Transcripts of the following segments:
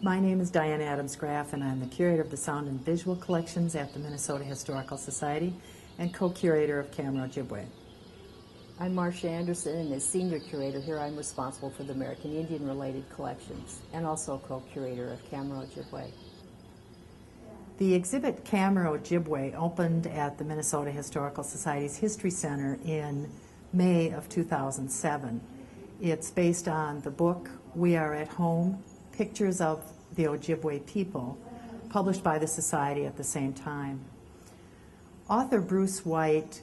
My name is Diane Adams-Graf, and I'm the Curator of the Sound and Visual Collections at the Minnesota Historical Society and co-curator of Camera Ojibwe. I'm Marcia Anderson, and as Senior Curator here, I'm responsible for the American Indian-related collections and also co-curator of Camera Ojibwe. The exhibit Camera Ojibwe opened at the Minnesota Historical Society's History Center in May of 2007. It's based on the book We Are at Home, Pictures of the Ojibwe People, published by the Society at the same time. Author Bruce White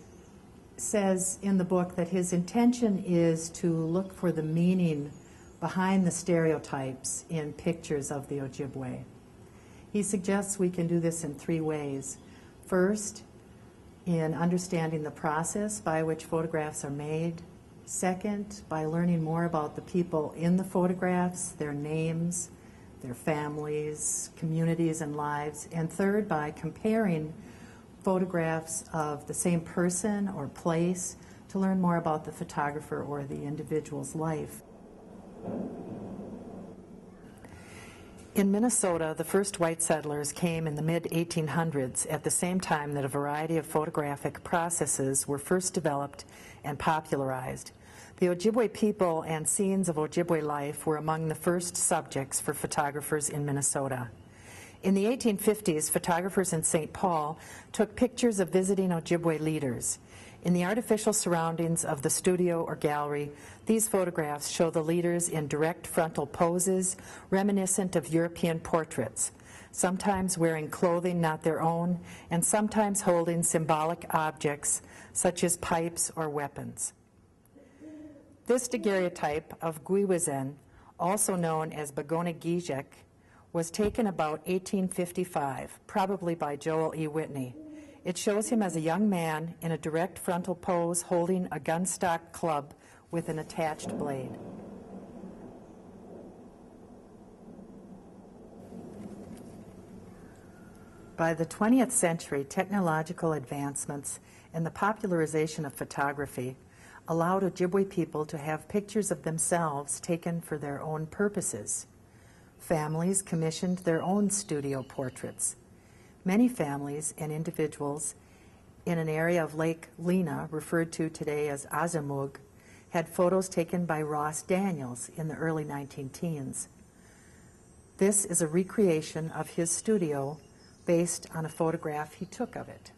says in the book that his intention is to look for the meaning behind the stereotypes in pictures of the Ojibwe. He suggests we can do this in three ways. First, in understanding the process by which photographs are made. Second, by learning more about the people in the photographs, their names, their families, communities, and lives. And third, by comparing photographs of the same person or place to learn more about the photographer or the individual's life. In Minnesota, the first white settlers came in the mid-1800s at the same time that a variety of photographic processes were first developed and popularized. The Ojibwe people and scenes of Ojibwe life were among the first subjects for photographers in Minnesota. In the 1850s, photographers in St. Paul took pictures of visiting Ojibwe leaders. In the artificial surroundings of the studio or gallery, these photographs show the leaders in direct frontal poses reminiscent of European portraits, sometimes wearing clothing not their own, and sometimes holding symbolic objects such as pipes or weapons. This daguerreotype of Gwiwizen, also known as Bagona-Gijek, was taken about 1855, probably by Joel E. Whitney. It shows him as a young man in a direct frontal pose holding a gunstock club with an attached blade. By the 20th century, technological advancements and the popularization of photography allowed Ojibwe people to have pictures of themselves taken for their own purposes. Families commissioned their own studio portraits. Many families and individuals in an area of Lake Lena, referred to today as Azamug, had photos taken by Ross Daniels in the early 19-teens. This is a recreation of his studio based on a photograph he took of it.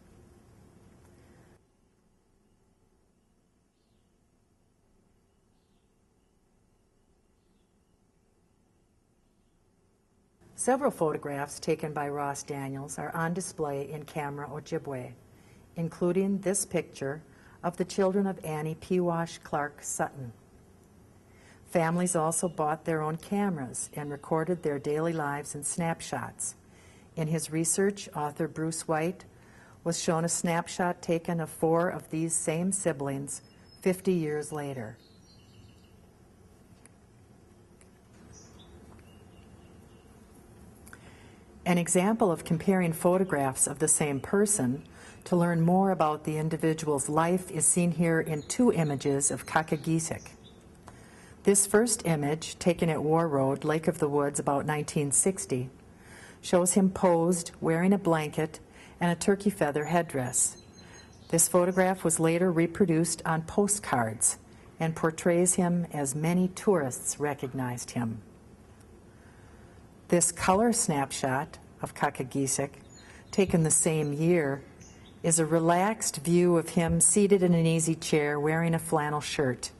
Several photographs taken by Ross Daniels are on display in Camera Ojibwe, including this picture of the children of Annie Pewash Clark Sutton. Families also bought their own cameras and recorded their daily lives in snapshots. In his research, author Bruce White was shown a snapshot taken of 4 of these same siblings 50 years later. An example of comparing photographs of the same person to learn more about the individual's life is seen here in 2 images of Kakagisik. This first image, taken at War Road, Lake of the Woods, about 1960, shows him posed, wearing a blanket and a turkey feather headdress. This photograph was later reproduced on postcards and portrays him as many tourists recognized him. This color snapshot of Kakagisik, taken the same year, is a relaxed view of him seated in an easy chair wearing a flannel shirt.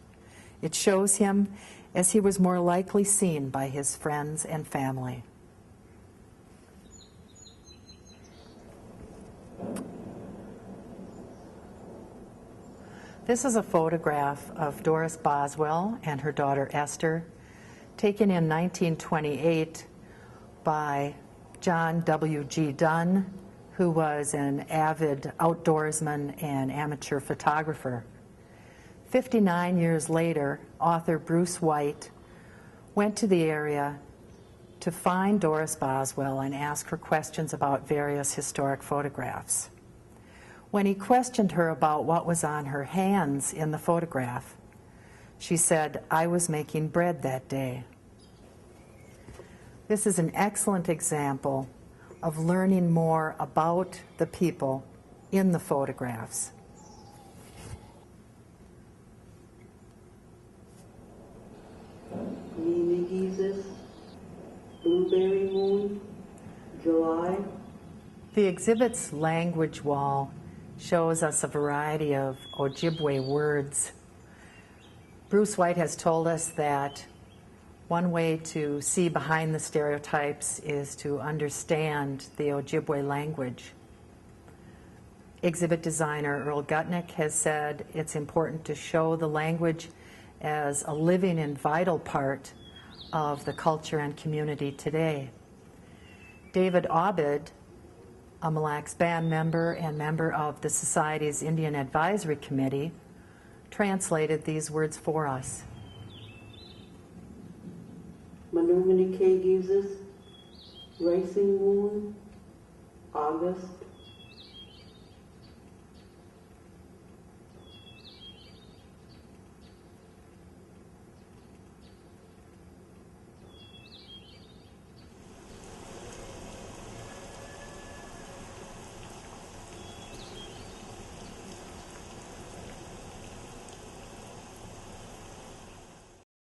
It shows him as he was more likely seen by his friends and family. This is a photograph of Doris Boswell and her daughter Esther, taken in 1928 by John W.G. Dunn, who was an avid outdoorsman and amateur photographer. 59 years later, author Bruce White went to the area to find Doris Boswell and ask her questions about various historic photographs. When he questioned her about what was on her hands in the photograph, she said, "I was making bread that day." This is an excellent example of learning more about the people in the photographs. Blueberry moon, July. The exhibit's language wall shows us a variety of Ojibwe words. Bruce White has told us that one way to see behind the stereotypes is to understand the Ojibwe language. Exhibit designer Earl Gutnick has said it's important to show the language as a living and vital part of the culture and community today. David Abid, a Mille Lacs Band member and member of the Society's Indian Advisory Committee, translated these words for us. Manumini gives us Racing Moon, August